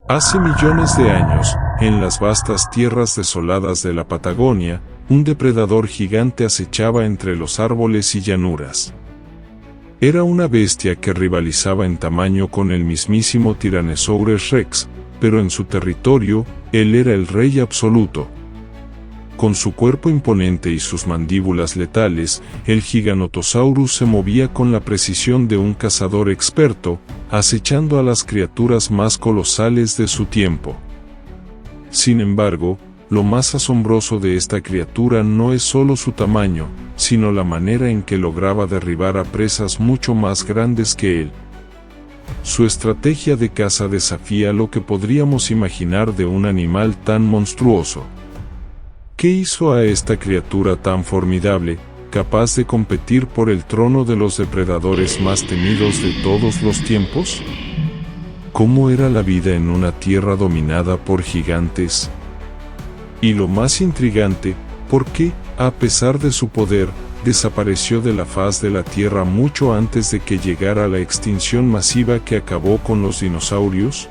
Hace millones de años, en las vastas tierras desoladas de la Patagonia, un depredador gigante acechaba entre los árboles y llanuras. Era una bestia que rivalizaba en tamaño con el mismísimo Tyrannosaurus Rex, pero en su territorio, él era el rey absoluto. Con su cuerpo imponente y sus mandíbulas letales, el Giganotosaurus se movía con la precisión de un cazador experto, acechando a las criaturas más colosales de su tiempo. Sin embargo, lo más asombroso de esta criatura no es solo su tamaño, sino la manera en que lograba derribar a presas mucho más grandes que él. Su estrategia de caza desafía lo que podríamos imaginar de un animal tan monstruoso. ¿Qué hizo a esta criatura tan formidable, capaz de competir por el trono de los depredadores más temidos de todos los tiempos? ¿Cómo era la vida en una tierra dominada por gigantes? Y lo más intrigante, ¿por qué, a pesar de su poder, desapareció de la faz de la Tierra mucho antes de que llegara la extinción masiva que acabó con los dinosaurios?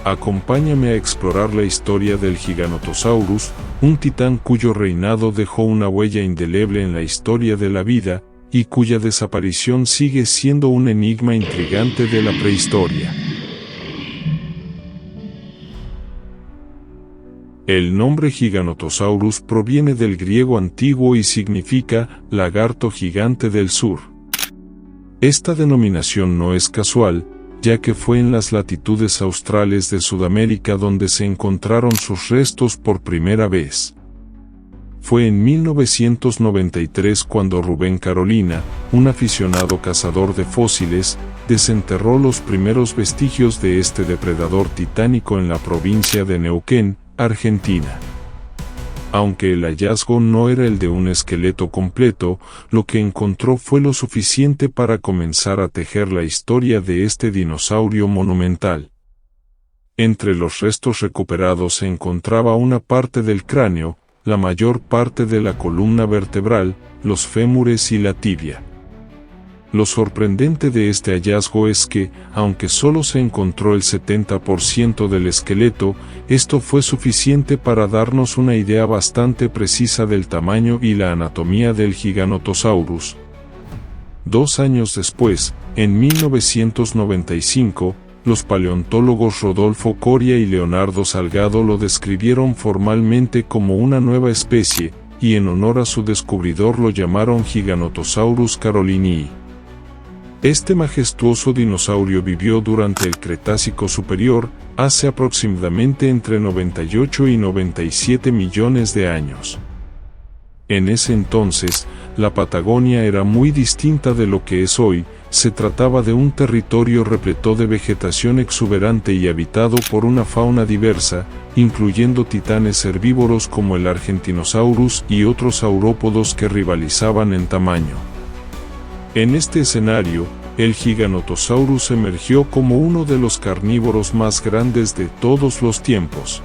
Acompáñame a explorar la historia del Giganotosaurus, un titán cuyo reinado dejó una huella indeleble en la historia de la vida, y cuya desaparición sigue siendo un enigma intrigante de la prehistoria. El nombre Giganotosaurus proviene del griego antiguo y significa lagarto gigante del sur. Esta denominación no es casual, ya que fue en las latitudes australes de Sudamérica donde se encontraron sus restos por primera vez. Fue en 1993 cuando Rubén Carolina, un aficionado cazador de fósiles, desenterró los primeros vestigios de este depredador titánico en la provincia de Neuquén, Argentina. Aunque el hallazgo no era el de un esqueleto completo, lo que encontró fue lo suficiente para comenzar a tejer la historia de este dinosaurio monumental. Entre los restos recuperados se encontraba una parte del cráneo, la mayor parte de la columna vertebral, los fémures y la tibia. Lo sorprendente de este hallazgo es que, aunque solo se encontró el 70% del esqueleto, esto fue suficiente para darnos una idea bastante precisa del tamaño y la anatomía del Giganotosaurus. 2 años después, en 1995, los paleontólogos Rodolfo Coria y Leonardo Salgado lo describieron formalmente como una nueva especie, y en honor a su descubridor lo llamaron Giganotosaurus carolinii. Este majestuoso dinosaurio vivió durante el Cretácico Superior, hace aproximadamente entre 98 y 97 millones de años. En ese entonces, la Patagonia era muy distinta de lo que es hoy, se trataba de un territorio repleto de vegetación exuberante y habitado por una fauna diversa, incluyendo titanes herbívoros como el Argentinosaurus y otros saurópodos que rivalizaban en tamaño. En este escenario, el Giganotosaurus emergió como uno de los carnívoros más grandes de todos los tiempos.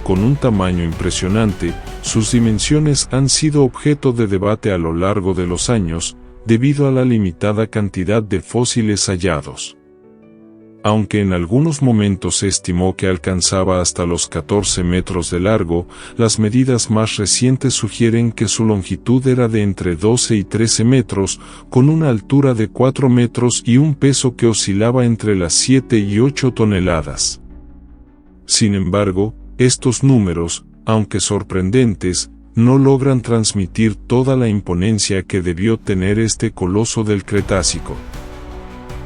Con un tamaño impresionante, sus dimensiones han sido objeto de debate a lo largo de los años, debido a la limitada cantidad de fósiles hallados. Aunque en algunos momentos se estimó que alcanzaba hasta los 14 metros de largo, las medidas más recientes sugieren que su longitud era de entre 12 y 13 metros, con una altura de 4 metros y un peso que oscilaba entre las 7 y 8 toneladas. Sin embargo, estos números, aunque sorprendentes, no logran transmitir toda la imponencia que debió tener este coloso del Cretácico.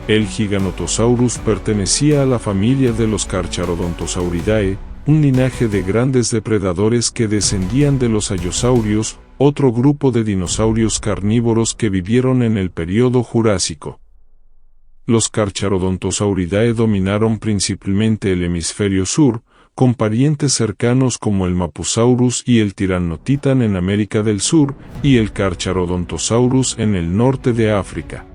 El Giganotosaurus pertenecía a la familia de los Carcharodontosauridae, un linaje de grandes depredadores que descendían de los Allosaurios, otro grupo de dinosaurios carnívoros que vivieron en el período Jurásico. Los Carcharodontosauridae dominaron principalmente el hemisferio sur, con parientes cercanos como el Mapusaurus y el Tiranotitan en América del Sur, y el Carcharodontosaurus en el norte de África.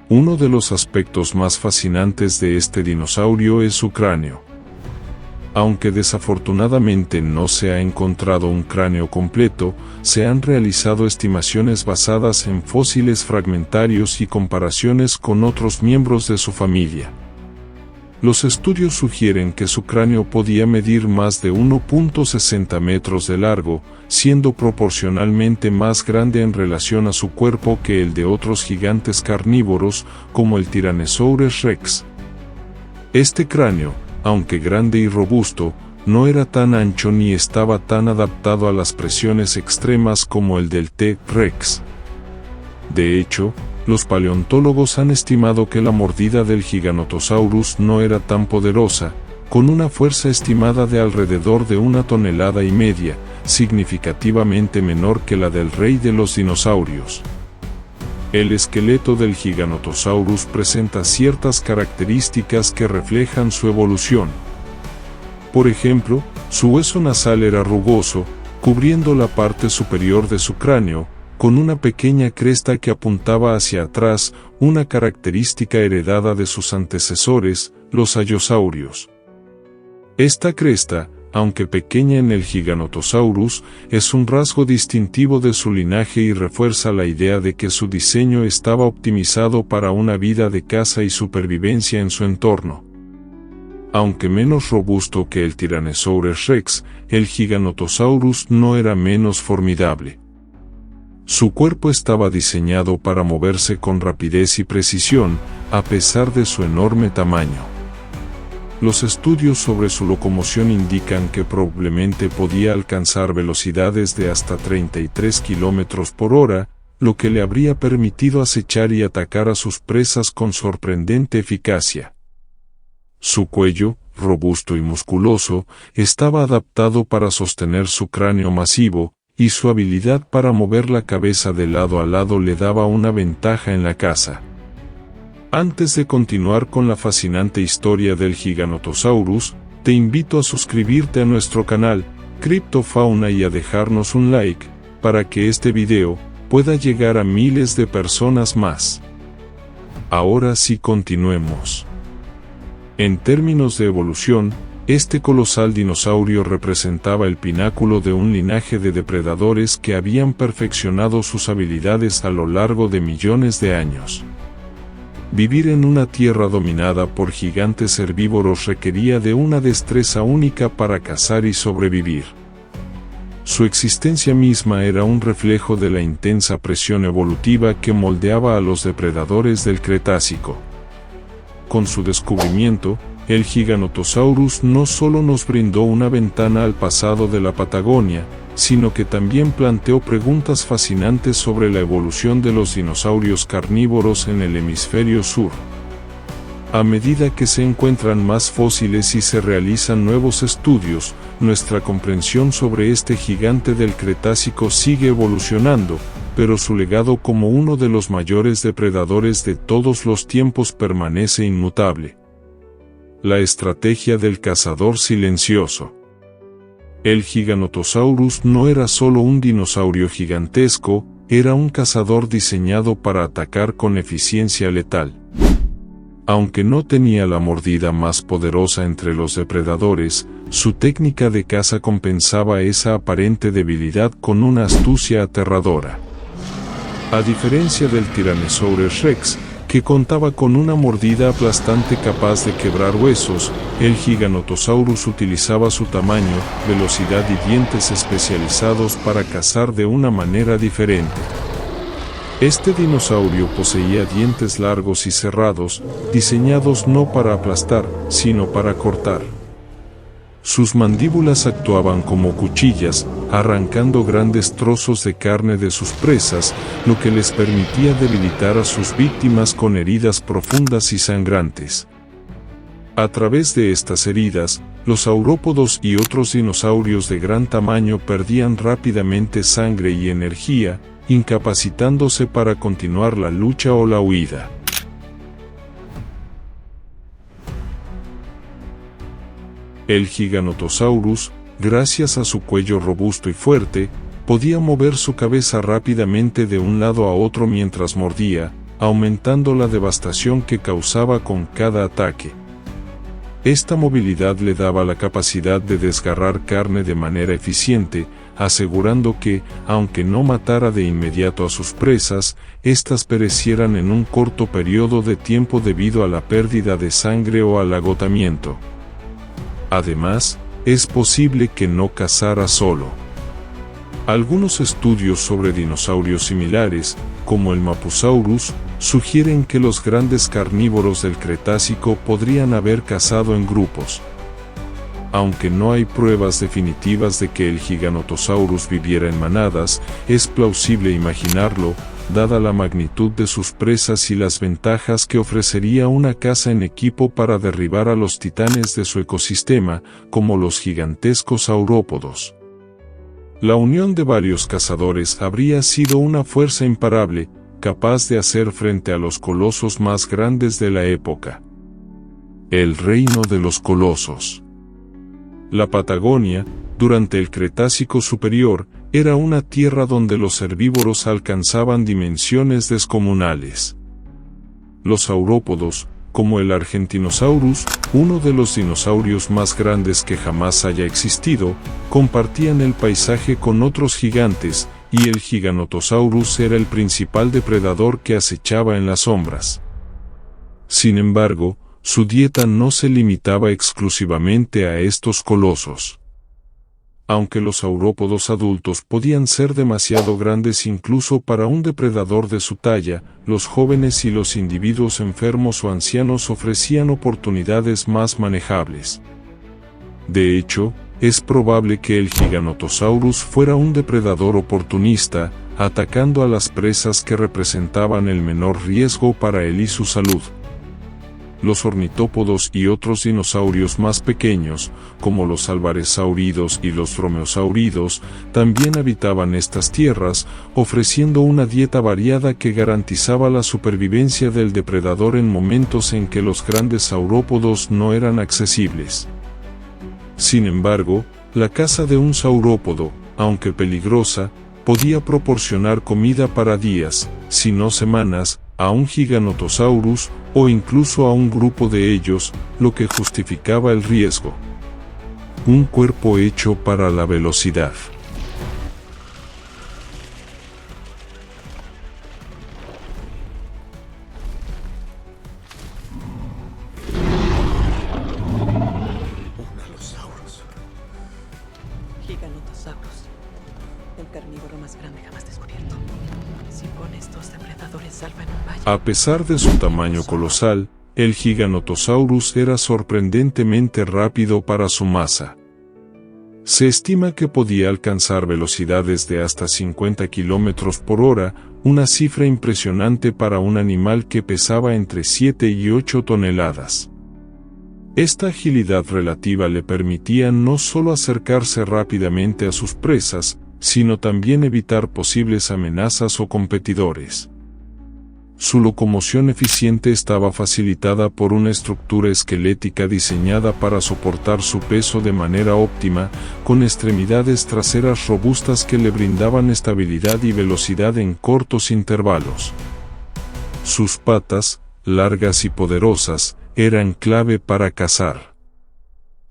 Uno de los aspectos más fascinantes de este dinosaurio es su cráneo. Aunque desafortunadamente no se ha encontrado un cráneo completo, se han realizado estimaciones basadas en fósiles fragmentarios y comparaciones con otros miembros de su familia. Los estudios sugieren que su cráneo podía medir más de 1.60 metros de largo, siendo proporcionalmente más grande en relación a su cuerpo que el de otros gigantes carnívoros, como el Tyrannosaurus rex. Este cráneo, aunque grande y robusto, no era tan ancho ni estaba tan adaptado a las presiones extremas como el del T-Rex. De hecho, los paleontólogos han estimado que la mordida del Giganotosaurus no era tan poderosa, con una fuerza estimada de alrededor de 1,5 toneladas, significativamente menor que la del rey de los dinosaurios. El esqueleto del Giganotosaurus presenta ciertas características que reflejan su evolución. Por ejemplo, su hueso nasal era rugoso, cubriendo la parte superior de su cráneo, con una pequeña cresta que apuntaba hacia atrás, una característica heredada de sus antecesores, los allosaurios. Esta cresta, aunque pequeña en el Giganotosaurus, es un rasgo distintivo de su linaje y refuerza la idea de que su diseño estaba optimizado para una vida de caza y supervivencia en su entorno. Aunque menos robusto que el Tyrannosaurus rex, el Giganotosaurus no era menos formidable. Su cuerpo estaba diseñado para moverse con rapidez y precisión, a pesar de su enorme tamaño. Los estudios sobre su locomoción indican que probablemente podía alcanzar velocidades de hasta 33 km por hora, lo que le habría permitido acechar y atacar a sus presas con sorprendente eficacia. Su cuello, robusto y musculoso, estaba adaptado para sostener su cráneo masivo, y su habilidad para mover la cabeza de lado a lado le daba una ventaja en la caza. Antes de continuar con la fascinante historia del Giganotosaurus, te invito a suscribirte a nuestro canal, Criptofauna, y a dejarnos un like, para que este video pueda llegar a miles de personas más. Ahora sí, continuemos. En términos de evolución, este colosal dinosaurio representaba el pináculo de un linaje de depredadores que habían perfeccionado sus habilidades a lo largo de millones de años. Vivir en una tierra dominada por gigantes herbívoros requería de una destreza única para cazar y sobrevivir. Su existencia misma era un reflejo de la intensa presión evolutiva que moldeaba a los depredadores del Cretácico. Con su descubrimiento, el Giganotosaurus no solo nos brindó una ventana al pasado de la Patagonia, sino que también planteó preguntas fascinantes sobre la evolución de los dinosaurios carnívoros en el hemisferio sur. A medida que se encuentran más fósiles y se realizan nuevos estudios, nuestra comprensión sobre este gigante del Cretácico sigue evolucionando, pero su legado como uno de los mayores depredadores de todos los tiempos permanece inmutable. La estrategia del cazador silencioso. El Giganotosaurus no era solo un dinosaurio gigantesco, era un cazador diseñado para atacar con eficiencia letal. Aunque no tenía la mordida más poderosa entre los depredadores, su técnica de caza compensaba esa aparente debilidad con una astucia aterradora. A diferencia del Tyrannosaurus rex, que contaba con una mordida aplastante capaz de quebrar huesos, el Giganotosaurus utilizaba su tamaño, velocidad y dientes especializados para cazar de una manera diferente. Este dinosaurio poseía dientes largos y cerrados, diseñados no para aplastar, sino para cortar. Sus mandíbulas actuaban como cuchillas, arrancando grandes trozos de carne de sus presas, lo que les permitía debilitar a sus víctimas con heridas profundas y sangrantes. A través de estas heridas, los saurópodos y otros dinosaurios de gran tamaño perdían rápidamente sangre y energía, incapacitándose para continuar la lucha o la huida. El Giganotosaurus, gracias a su cuello robusto y fuerte, podía mover su cabeza rápidamente de un lado a otro mientras mordía, aumentando la devastación que causaba con cada ataque. Esta movilidad le daba la capacidad de desgarrar carne de manera eficiente, asegurando que, aunque no matara de inmediato a sus presas, éstas perecieran en un corto periodo de tiempo debido a la pérdida de sangre o al agotamiento. Además, es posible que no cazara solo. Algunos estudios sobre dinosaurios similares, como el Mapusaurus, sugieren que los grandes carnívoros del Cretácico podrían haber cazado en grupos. Aunque no hay pruebas definitivas de que el Giganotosaurus viviera en manadas, es plausible imaginarlo, dada la magnitud de sus presas y las ventajas que ofrecería una caza en equipo para derribar a los titanes de su ecosistema, como los gigantescos saurópodos. La unión de varios cazadores habría sido una fuerza imparable, capaz de hacer frente a los colosos más grandes de la época. El reino de los colosos. La Patagonia, durante el Cretácico superior, era una tierra donde los herbívoros alcanzaban dimensiones descomunales. Los saurópodos, como el Argentinosaurus, uno de los dinosaurios más grandes que jamás haya existido, compartían el paisaje con otros gigantes, y el Giganotosaurus era el principal depredador que acechaba en las sombras. Sin embargo, su dieta no se limitaba exclusivamente a estos colosos. Aunque los saurópodos adultos podían ser demasiado grandes incluso para un depredador de su talla, los jóvenes y los individuos enfermos o ancianos ofrecían oportunidades más manejables. De hecho, es probable que el Giganotosaurus fuera un depredador oportunista, atacando a las presas que representaban el menor riesgo para él y su salud. Los ornitópodos y otros dinosaurios más pequeños, como los alvarezsauridos y los dromeosauridos, también habitaban estas tierras, ofreciendo una dieta variada que garantizaba la supervivencia del depredador en momentos en que los grandes saurópodos no eran accesibles. Sin embargo, la caza de un saurópodo, aunque peligrosa, podía proporcionar comida para días, si no semanas, a un Giganotosaurus, o incluso a un grupo de ellos, lo que justificaba el riesgo. Un cuerpo hecho para la velocidad. Giganotosaurus, el carnívoro más grande jamás descubierto. Si con estos depredadores salvan un valle. A pesar de su tamaño colosal, el Giganotosaurus era sorprendentemente rápido para su masa. Se estima que podía alcanzar velocidades de hasta 50 km por hora, una cifra impresionante para un animal que pesaba entre 7 y 8 toneladas. Esta agilidad relativa le permitía no solo acercarse rápidamente a sus presas, sino también evitar posibles amenazas o competidores. Su locomoción eficiente estaba facilitada por una estructura esquelética diseñada para soportar su peso de manera óptima, con extremidades traseras robustas que le brindaban estabilidad y velocidad en cortos intervalos. Sus patas, largas y poderosas, eran clave para cazar.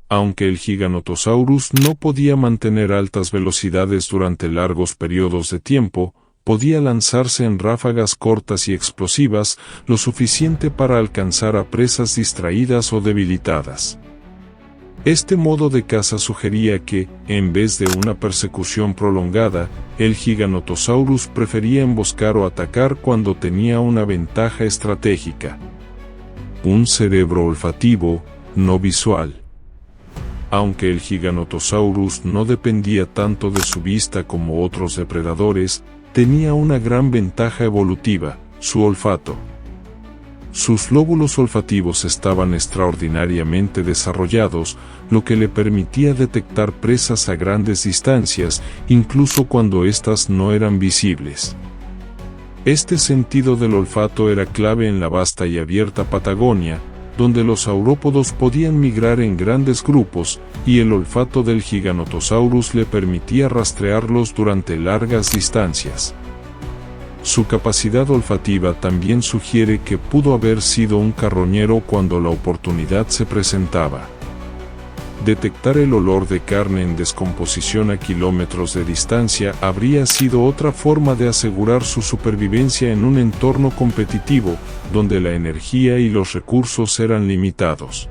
Aunque el Giganotosaurus no podía mantener altas velocidades durante largos periodos de tiempo, podía lanzarse en ráfagas cortas y explosivas, lo suficiente para alcanzar a presas distraídas o debilitadas. Este modo de caza sugería que, en vez de una persecución prolongada, el Giganotosaurus prefería emboscar o atacar cuando tenía una ventaja estratégica. Un cerebro olfativo, no visual. Aunque el Giganotosaurus no dependía tanto de su vista como otros depredadores, tenía una gran ventaja evolutiva, su olfato. Sus lóbulos olfativos estaban extraordinariamente desarrollados, lo que le permitía detectar presas a grandes distancias, incluso cuando éstas no eran visibles. Este sentido del olfato era clave en la vasta y abierta Patagonia, donde los saurópodos podían migrar en grandes grupos, y el olfato del Giganotosaurus le permitía rastrearlos durante largas distancias. Su capacidad olfativa también sugiere que pudo haber sido un carroñero cuando la oportunidad se presentaba. detectar el olor de carne en descomposición a kilómetros de distancia habría sido otra forma de asegurar su supervivencia en un entorno competitivo, donde la energía y los recursos eran limitados.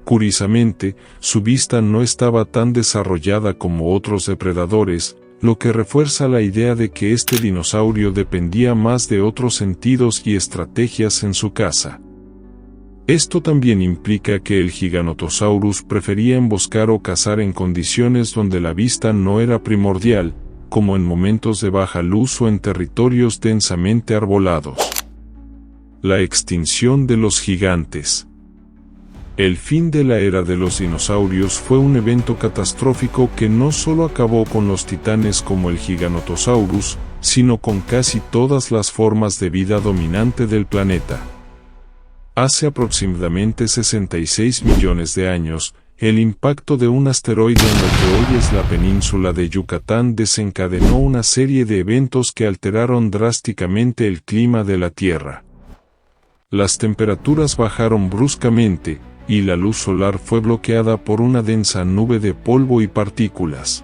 Curiosamente, su vista no estaba tan desarrollada como otros depredadores, lo que refuerza la idea de que este dinosaurio dependía más de otros sentidos y estrategias en su caza. Esto también implica que el Giganotosaurus prefería emboscar o cazar en condiciones donde la vista no era primordial, como en momentos de baja luz o en territorios densamente arbolados. La extinción de los gigantes. El fin de la era de los dinosaurios fue un evento catastrófico que no solo acabó con los titanes como el Giganotosaurus, sino con casi todas las formas de vida dominante del planeta. Hace aproximadamente 66 millones de años, el impacto de un asteroide en lo que hoy es la península de Yucatán desencadenó una serie de eventos que alteraron drásticamente el clima de la Tierra. Las temperaturas bajaron bruscamente, y la luz solar fue bloqueada por una densa nube de polvo y partículas.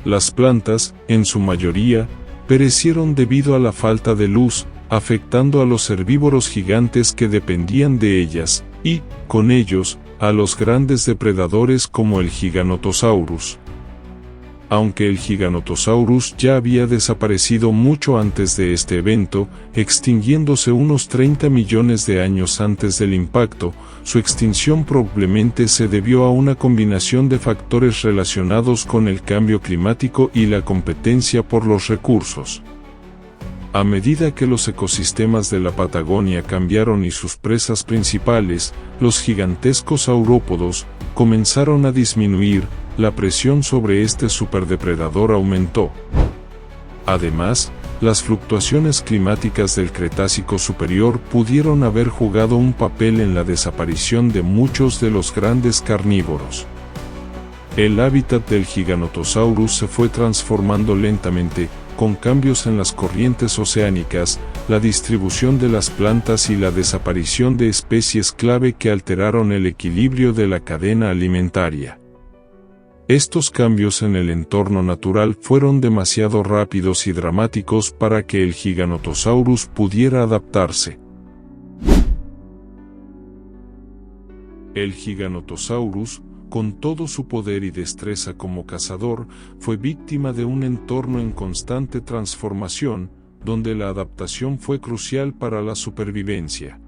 Las plantas, en su mayoría, perecieron debido a la falta de luz, afectando a los herbívoros gigantes que dependían de ellas, y, con ellos, a los grandes depredadores como el Giganotosaurus. Aunque el Giganotosaurus ya había desaparecido mucho antes de este evento, extinguiéndose unos 30 millones de años antes del impacto, su extinción probablemente se debió a una combinación de factores relacionados con el cambio climático y la competencia por los recursos. A medida que los ecosistemas de la Patagonia cambiaron y sus presas principales, los gigantescos saurópodos, comenzaron a disminuir, la presión sobre este superdepredador aumentó. Además, las fluctuaciones climáticas del Cretácico superior pudieron haber jugado un papel en la desaparición de muchos de los grandes carnívoros. El hábitat del Giganotosaurus se fue transformando lentamente, con cambios en las corrientes oceánicas, la distribución de las plantas y la desaparición de especies clave que alteraron el equilibrio de la cadena alimentaria. Estos cambios en el entorno natural fueron demasiado rápidos y dramáticos para que el Giganotosaurus pudiera adaptarse. El Giganotosaurus, con todo su poder y destreza como cazador, fue víctima de un entorno en constante transformación, donde la adaptación fue crucial para la supervivencia.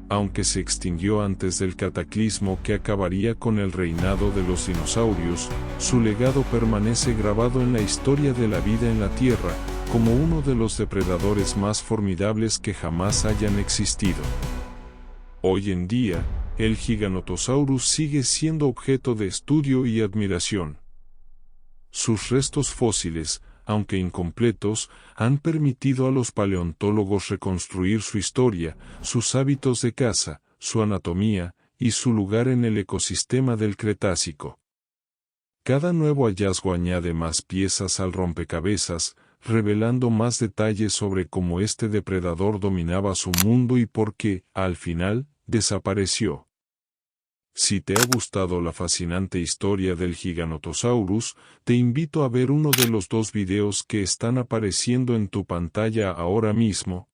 Aunque se extinguió antes del cataclismo que acabaría con el reinado de los dinosaurios, su legado permanece grabado en la historia de la vida en la Tierra, como uno de los depredadores más formidables que jamás hayan existido. Hoy en día, el Giganotosaurus sigue siendo objeto de estudio y admiración. Sus restos fósiles, aunque incompletos, han permitido a los paleontólogos reconstruir su historia, sus hábitos de caza, su anatomía, y su lugar en el ecosistema del Cretácico. Cada nuevo hallazgo añade más piezas al rompecabezas, revelando más detalles sobre cómo este depredador dominaba su mundo y por qué, al final, desapareció. Si te ha gustado la fascinante historia del Giganotosaurus, te invito a ver uno de los 2 videos que están apareciendo en tu pantalla ahora mismo.